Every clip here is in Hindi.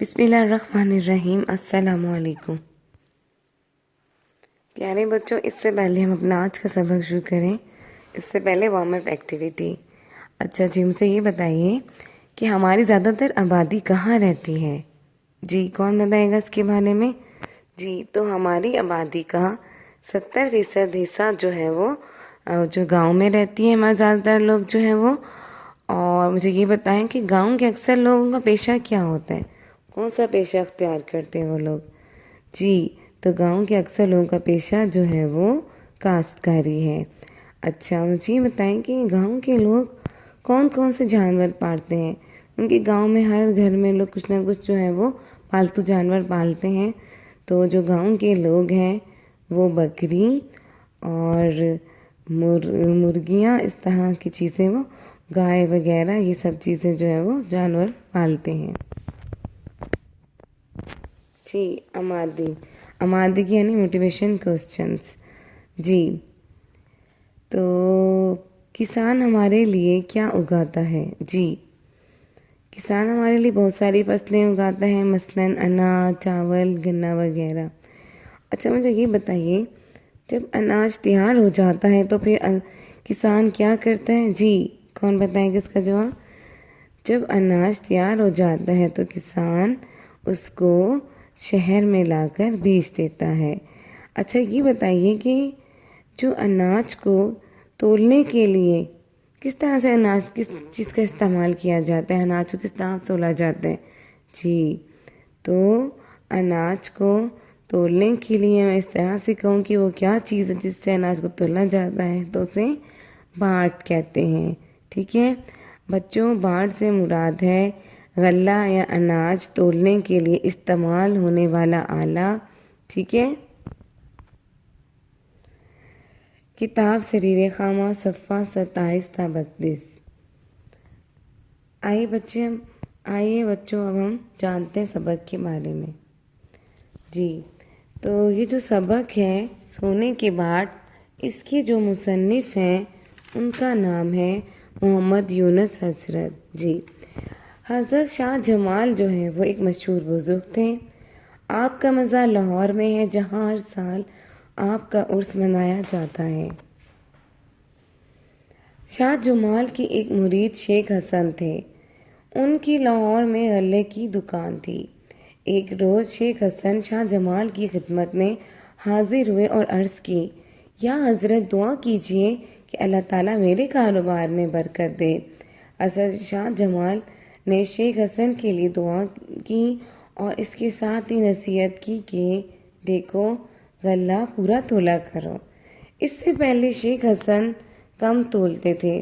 बिस्मिल्लाहिर्रहमानिर्रहीम। अस्सलामुअलैकुम। प्यारे बच्चों, इससे पहले हम अपना आज का सबक शुरू करें, इससे पहले वार्म अप एक्टिविटी। अच्छा जी, मुझे ये बताइए कि हमारी ज़्यादातर आबादी कहाँ रहती है? जी, कौन बताएगा इसके बारे में? जी, तो हमारी आबादी का 70% हिस्सा जो है वो जो गांव में रहती है, हमारे ज़्यादातर लोग जो है वो। और मुझे ये बताएं कि गांव के अक्सर लोगों का पेशा क्या होता है? कौन सा पेशा अख्तियार करते हैं वो लोग? जी, तो गांव के अक्सर लोगों का पेशा जो है वो काश्तकारी है। अच्छा, मुझे ये बताएं कि गांव के लोग कौन कौन से जानवर पालते हैं? उनके गांव में हर घर में लोग कुछ ना कुछ जो है वो पालतू जानवर पालते हैं। तो जो गांव के लोग हैं वो बकरी और मुर्गियाँ, इस तरह की चीज़ें, वो गाय वगैरह, ये सब चीज़ें जो है वो जानवर पालते हैं। जी, अमादी की यानी मोटिवेशन क्वेश्चंस। जी, तो किसान हमारे लिए क्या उगाता है? जी, किसान हमारे लिए बहुत सारी फसलें उगाता है, मसलन अनाज, चावल, गन्ना वगैरह। अच्छा, मुझे ये बताइए, जब अनाज तैयार हो जाता है तो फिर किसान क्या करता है? जी, कौन बताएगा इसका जवाब? जब अनाज तैयार हो जाता है तो किसान उसको शहर में लाकर बेच देता है। अच्छा, ये बताइए कि जो अनाज को तोलने के लिए किस तरह से किस चीज़ का इस्तेमाल किया जाता है? अनाज को किस तरह से तोला जाता है? जी, तो अनाज को तोलने के लिए मैं इस तरह से कहूँ कि वो क्या चीज़ है जिससे अनाज को तोला जाता है, तो उसे बाट कहते हैं। ठीक है बच्चों, बाट से मुराद है गल्ला या अनाज तोलने के लिए इस्तेमाल होने वाला आला। ठीक है, किताब सरीरे खामा, सफ़ा 27 था 32। आइए बच्चों, अब हम जानते हैं सबक के बारे में। जी, तो ये जो सबक है सोने के बाट, इसके जो मुसन्निफ़ हैं उनका नाम है मोहम्मद यूनुस हजरत। जी, हज़रत शाह जमाल जो है वो एक मशहूर बुज़ुर्ग थे। आपका मज़ार लाहौर में है, जहाँ हर साल आपका उर्स मनाया जाता है। शाह जमाल की एक मुरीद शेख हसन थे। उनकी लाहौर में गल्ले की दुकान थी। एक रोज़ शेख हसन शाह जमाल की खिदमत में हाजिर हुए और अर्ज़ की, या हज़रत दुआ कीजिए कि अल्लाह ताला मेरे कारोबार में बरकत दे। हज़रत शाह जमाल ने शेख हसन के लिए दुआ की और इसके साथ ही नसीहत की कि देखो, गल्ला पूरा तोला करो। इससे पहले शेख हसन कम तोलते थे।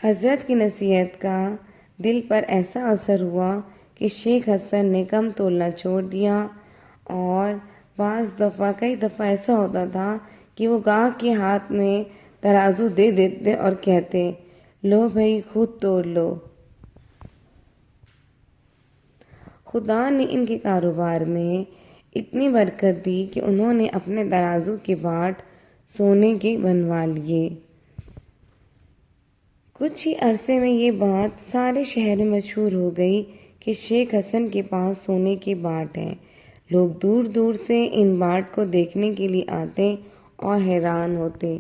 हज़रत की नसीहत का दिल पर ऐसा असर हुआ कि शेख हसन ने कम तोलना छोड़ दिया। और कई दफ़ा ऐसा होता था कि वो गाहक के हाथ में तराजू दे देते और कहते, लो भाई, खुद तोल लो। खुदा ने इनके कारोबार में इतनी बरकत दी कि उन्होंने अपने तराजू के बाट सोने के बनवा लिए। कुछ ही अरसे में ये बात सारे शहर में मशहूर हो गई कि शेख हसन के पास सोने के बाट हैं। लोग दूर दूर से इन बाट को देखने के लिए आते और हैरान होते।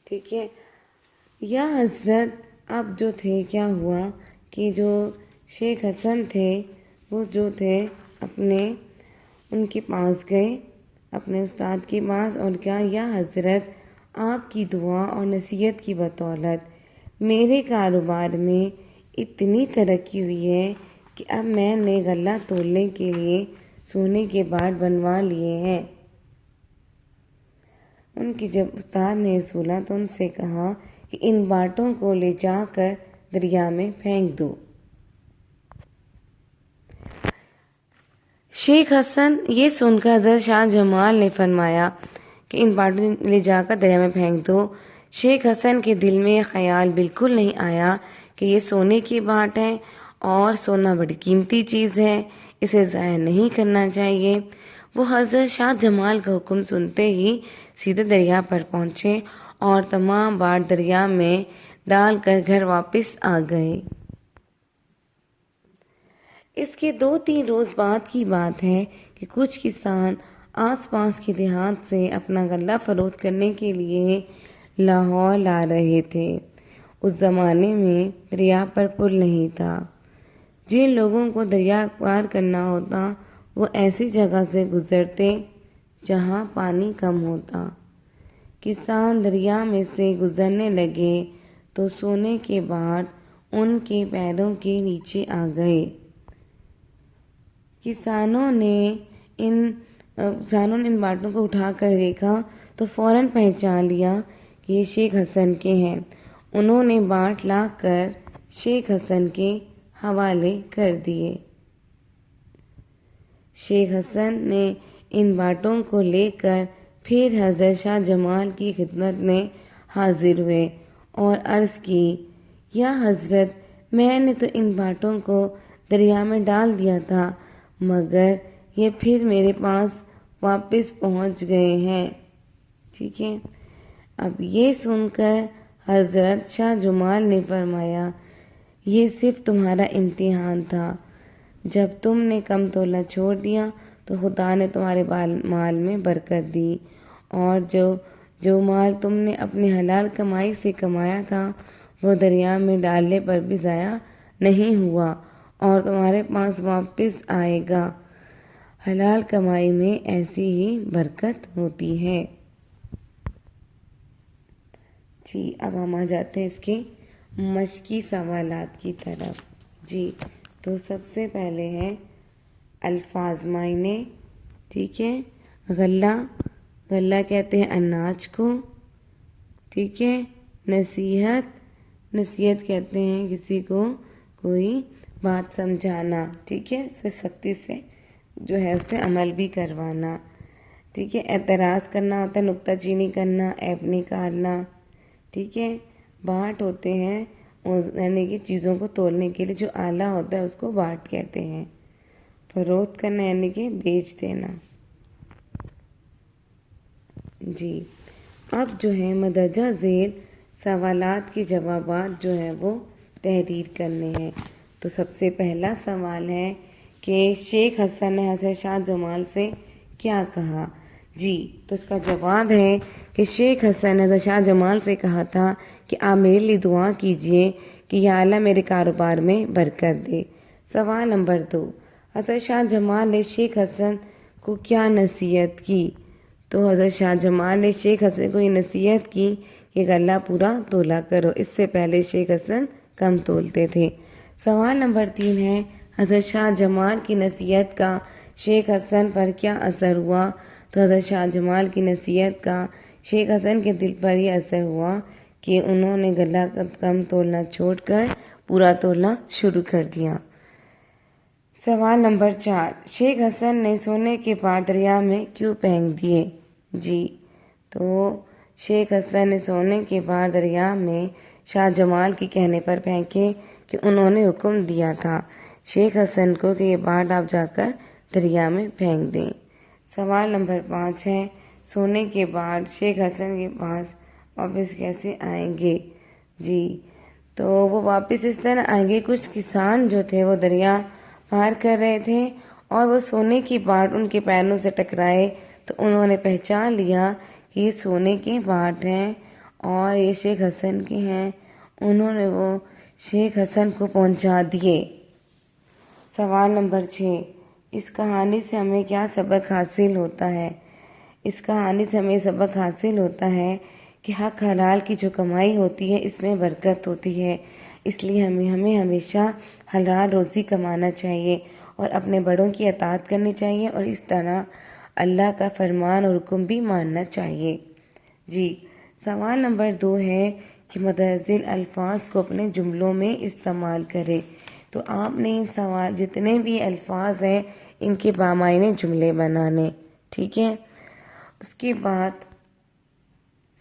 ठीक है, या हजरत, अब जो थे क्या हुआ कि जो शेख हसन थे वो जो थे अपने उनके पास गए, अपने उस्ताद के पास, और क्या, या हजरत, आपकी दुआ और नसीहत की बदौलत मेरे कारोबार में इतनी तरक्की हुई है कि अब मैंने गल्ला तोलने के लिए सोने के बाट बनवा लिए हैं। उनकी जब उस्ताद ने सुना तो उनसे कहा कि इन बाटों को ले जाकर दरिया में फेंक दो। शेख हसन ये सुनकर हज़रत शाह जमाल ने फरमाया कि इन बाटों ले जाकर दरिया में फेंक दो। शेख हसन के दिल में यह ख्याल बिल्कुल नहीं आया कि ये सोने की बाट है और सोना बड़ी कीमती चीज़ है, इसे ज़ाया नहीं करना चाहिए। वो हज़रत शाह जमाल का हुक्म सुनते ही सीधे दरिया पर पहुँचे और तमाम बाट दरिया में डालकर घर वापस आ गए। इसके 2-3 रोज बाद की बात है कि कुछ किसान आसपास के देहात से अपना गल्ला फरोख्त करने के लिए लाहौर ला रहे थे। उस जमाने में दरिया पर पुल नहीं था। जिन लोगों को दरिया पार करना होता वो ऐसी जगह से गुजरते जहाँ पानी कम होता। किसान दरिया में से गुजरने लगे तो सोने के बाद उनके पैरों के नीचे आ गए। किसानों ने इन बाटों को उठाकर देखा तो फौरन पहचान लिया कि ये शेख हसन के हैं। उन्होंने बाट लाकर शेख हसन के हवाले कर दिए। शेख हसन ने इन बाटों को लेकर फिर हजरत शाह जमाल की खिदमत में हाजिर हुए और अर्ज़ की, या हजरत, मैंने तो इन बाटों को दरिया में डाल दिया था मगर ये फिर मेरे पास वापस पहुंच गए हैं। ठीक है। अब ये सुनकर हजरत शाह जमाल ने फरमाया, ये सिर्फ तुम्हारा इम्तिहान था। जब तुमने कम तोला छोड़ दिया तो खुदा ने तुम्हारे माल में बरकत दी और जो माल तुमने अपनी हलाल कमाई से कमाया था वो दरिया में डालने पर भी ज़ाया नहीं हुआ और तुम्हारे पास वापस आएगा। हलाल कमाई में ऐसी ही बरकत होती है। जी, अब हम आ जाते हैं इसके मशकी सवालात की तरफ। जी, तो सबसे पहले है अल्फाज मायने। ठीक है। गल्ला कहते हैं अनाज को। ठीक है। नसीहत कहते हैं किसी को कोई बात समझाना। ठीक है। उसमें सख्ती से जो है उस पर अमल भी करवाना। ठीक है। एतराज़ करना होता है, नुक्ताचीनी करना, ऐब निकालना। ठीक है। बाट होते हैं यानी कि चीज़ों को तोलने के लिए जो आला होता है उसको बाट कहते हैं। फरोख्त करना यानी कि बेच देना। जी, अब जो है मदरजा झेल सवालात के जवाबात जो है वो तहरीर करने हैं। तो सबसे पहला सवाल है कि शेख हसन ने हजरत शाह जमाल से क्या कहा। जी, तो इसका जवाब है कि शेख हसन ने हजरत शाह जमाल से कहा था कि आप मेरे लिए दुआ कीजिए कि या अल्लाह मेरे कारोबार में बरकत दे। सवाल नंबर 2, हजरत शाह जमाल ने शेख हसन को क्या नसीहत की। तो हजरत शाह जमाल ने शेख हसन को ये नसीहत की कि गल्ला पूरा तोला करो। इससे पहले शेख हसन कम तोलते थे। सवाल नंबर 3 है, हजरत शाह जमाल की नसीहत का शेख हसन पर क्या असर हुआ। तो हजरत शाह जमाल की नसीहत का शेख हसन के दिल पर यह असर हुआ कि उन्होंने गला कम तोलना छोड़कर पूरा तोलना शुरू कर दिया। सवाल नंबर 4, शेख हसन ने सोने के पार दरिया में क्यों फेंक दिए। जी, तो शेख हसन ने सोने के पार दरिया में शाह जमाल के कहने पर फेंके कि उन्होंने हुक्म दिया था शेख हसन को कि ये बाट आप जाकर दरिया में फेंक दें। सवाल नंबर 5 है, सोने के बाद शेख हसन के पास वापस कैसे आएंगे। जी, तो वो वापस इस तरह आएंगे, कुछ किसान जो थे वो दरिया पार कर रहे थे और वो सोने की बाट उनके पैरों से टकराए तो उन्होंने पहचान लिया कि ये सोने के बाट हैं और ये शेख हसन के हैं। उन्होंने वो शेख हसन को पहुंचा दिए। सवाल नंबर 6, इस कहानी से हमें क्या सबक हासिल होता है। इस कहानी से हमें सबक हासिल होता है कि हक हलाल की जो कमाई होती है इसमें बरकत होती है, इसलिए हमें हमेशा हलाल रोज़ी कमाना चाहिए और अपने बड़ों की अताअत करनी चाहिए और इस तरह अल्लाह का फरमान और हुक्म भी मानना चाहिए। जी, सवाल नंबर 2 है कि मुतअद्दिल अल्फाज को अपने जुमलों में इस्तेमाल करें। तो आपने इन सवाल जितने भी अल्फाज हैं इनके बामायने जुमले बनाने। ठीक है। उसके बाद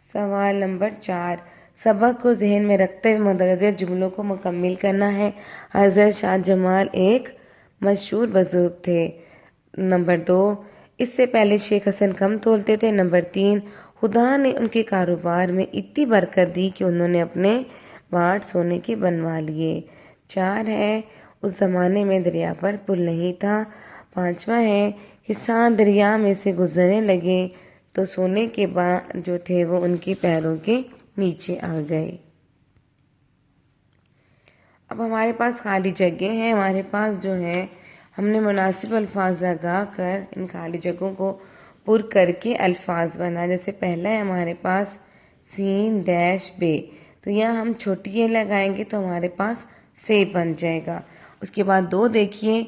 सवाल नंबर 4, सबक को जहन में रखते हुए मुतअद्दिल जुमलों को मुकम्मिल करना है। हज़रत शाह जमाल एक मशहूर बुजुर्ग थे। नंबर 2, इससे पहले शेख हसन कम तोलते थे। नंबर 3, खुदा ने उनके कारोबार में इतनी बरकत दी कि उन्होंने अपने बाट सोने के बनवा लिए। 4 है, उस ज़माने में दरिया पर पुल नहीं था। 5वां है, किसान दरिया में से गुजरने लगे तो सोने के बाल जो थे वो उनके पैरों के नीचे आ गए। अब हमारे पास खाली जगह है, हमारे पास जो है हमने मुनासिब अल्फाज लगा कर इन खाली जगहों को पुर करके अल्फाज बना। जैसे पहला है हमारे पास सीन डैश बे, तो यहाँ हम छोटी ये लगाएंगे तो हमारे पास से बन जाएगा। उसके बाद 2 देखिए,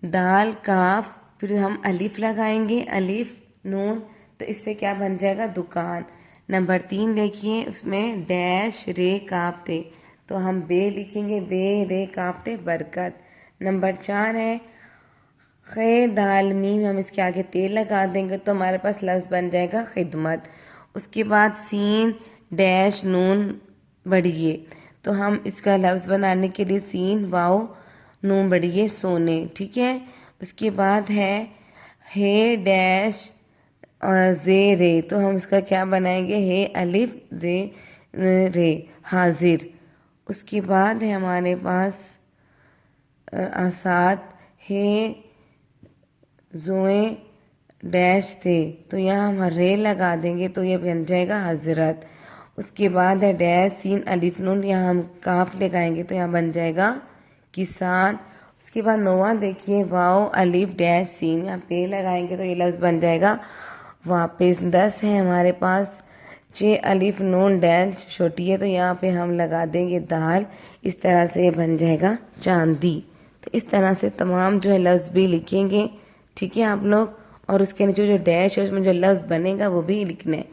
दाल काफ, फिर हम अलिफ लगाएंगे, अलिफ नून, तो इससे क्या बन जाएगा, दुकान। नंबर 3 देखिए, उसमें डैश रे काफ थे, तो हम बे लिखेंगे, बे रे काफ थे, बरकत। नंबर 4 है खे दाल मीम, हम इसके आगे तेल लगा देंगे तो हमारे पास लफ्ज़ बन जाएगा खिदमत। उसके बाद सीन डैश नून बढ़िए, तो हम इसका लफ्ज़ बनाने के लिए सीन वाओ नून बढ़िए सोने, ठीक है। उसके बाद है हे डैश और जे रे, तो हम इसका क्या बनाएंगे, हे अलिफ जे रे हाजिर। उसके बाद है हमारे पास आसाद हे जोए डैश थे, तो यहाँ हम रे लगा देंगे तो ये बन जाएगा हजरत। उसके बाद है डैश सीन अलिफ नून, यहाँ हम काफ लगाएंगे तो यहाँ बन जाएगा किसान। उसके बाद 9वां देखिए, वाओ अलिफ डैश सीन, यहाँ पे लगाएंगे तो ये लफ्ज़ बन जाएगा वापस। 10 है हमारे पास चे अलिफ नून डैश छोटी है, तो यहाँ पे हम लगा देंगे दाल, इस तरह से ये बन जाएगा चांदी। तो इस तरह से तमाम जो है लफ्ज़ भी लिखेंगे, ठीक है आप लोग। और उसके नीचे जो डैश है उसमें जो लफ्ज़ बनेगा वो भी लिखना है।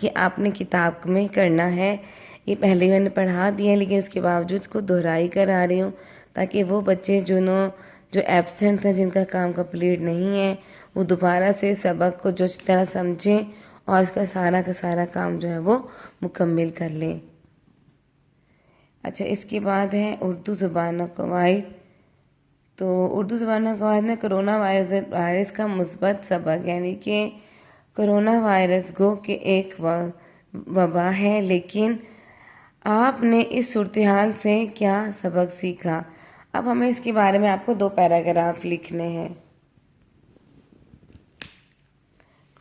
ये आपने किताब में करना है, ये पहले मैंने पढ़ा दिया है लेकिन उसके बावजूद इसको दोहराई करा रही हूँ ताकि वो बच्चे जो एब्सेंट हैं, जिनका काम कंप्लीट नहीं है, वो दोबारा से सबक को जो तरह समझें और इसका सारा का सारा काम जो है वो मुकम्मल कर लें। अच्छा, इसके बाद है उर्दू ज़ुबान कवायद। तो उर्दू ज़ुबान कवायद में कोरोना वायरस का मुस्बत सबक, यानी कि कोरोना वायरस गो के एक वबा है, लेकिन आपने इस सूरत हाल से क्या सबक सीखा। अब हमें इसके बारे में आपको 2 पैराग्राफ लिखने हैं।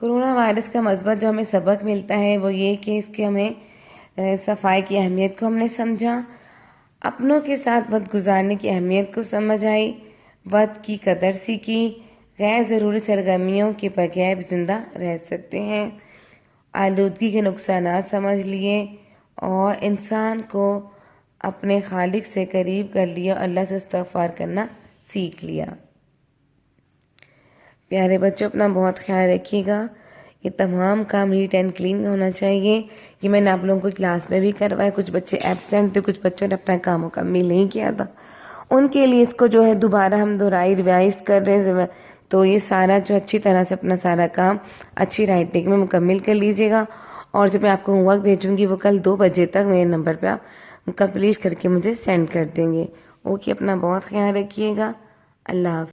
कोरोना वायरस का मुस्बत जो हमें सबक मिलता है वो ये कि इसके हमें सफाई की अहमियत को हमने समझा, अपनों के साथ वक्त गुजारने की अहमियत को समझ आई, वक्त की कदर सीखी, गैर ज़रूरी सरगर्मियों के बगैर जिंदा रह सकते हैं, आलूदगी के नुकसानात समझ लिए और इंसान को अपने खालिक से करीब कर लिया, अल्लाह से इस्तग़फ़ार करना सीख लिया। प्यारे बच्चों, अपना बहुत ख्याल रखिएगा। ये तमाम काम नीट एंड क्लीन होना चाहिए। ये मैंने आप लोगों को क्लास में भी करवाया, कुछ बच्चे एब्सेंट थे, कुछ बच्चों ने अपना काम मुकम्मल नहीं किया था, उनके लिए इसको जो है दोबारा हम दोहराई रिवाइज कर रहे हैं। तो ये सारा जो अच्छी तरह से अपना सारा काम अच्छी राइटिंग में मुकम्मल कर लीजिएगा। और जब मैं आपको होमवर्क भेजूंगी वो कल 2 बजे तक मेरे नंबर पे आप कंप्लीट करके मुझे सेंड कर देंगे। ओके, अपना बहुत ख्याल रखिएगा। अल्लाह हाफ़िज़।